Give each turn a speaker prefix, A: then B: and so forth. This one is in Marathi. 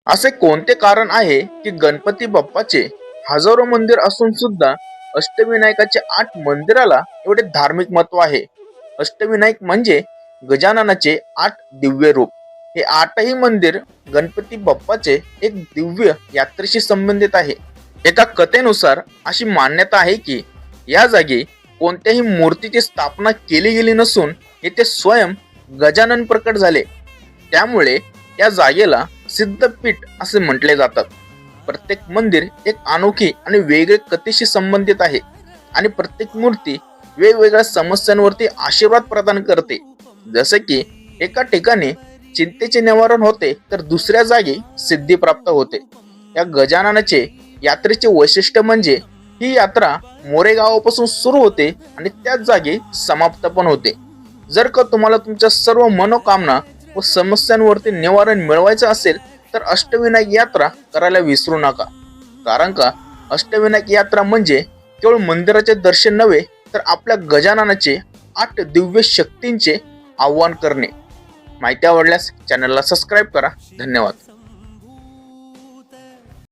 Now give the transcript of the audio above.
A: असे कोणते कारण आहे की गणपती बाप्पाचे हजारो मंदिर असून सुद्धा अष्टविनायकाचे 8 मंदिराला एवढे धार्मिक महत्व आहे? अष्टविनायक म्हणजे गजाननाचे 8 दिव्य रूप. हे 8ही मंदिर गणपती बाप्पाचे एक दिव्य यात्रेशी संबंधित आहे. एका कथेनुसार अशी मान्यता आहे की या जागी कोणत्याही मूर्तीची स्थापना केली गेली नसून येथे स्वयं गजानन प्रकट झाले. त्यामुळे या जागेला सिद्धपीठ असे म्हटले जातात. प्रत्येक मंदिर एक अनोखी आणि वेगळे कथेशी संबंधित आहे आणि प्रत्येक मूर्ती वेगवेगळ्या समस्यांवरती आशीर्वाद प्रदान करते. जसे की एका ठिकाणी चिंतेचे निवारण होते तर दुसऱ्या जागी सिद्धी प्राप्त होते. या गजाननाचे यात्रेचे वैशिष्ट्य म्हणजे ही यात्रा मोरे गावापासून सुरू होते आणि त्याच जागी समाप्त पण होते. जर का तुम्हाला तुमच्या सर्व मनोकामना व समस्यांवरती निवारण मिळवायचं असेल तर अष्टविनायक यात्रा करायला विसरू नका. कारण का अष्टविनायक यात्रा म्हणजे केवळ मंदिराचे दर्शन नव्हे तर आपल्या गजाननाचे 8 दिव्य शक्तींचे आव्हान करणे. माहिती आवडल्यास चॅनलला सबस्क्राईब करा. धन्यवाद.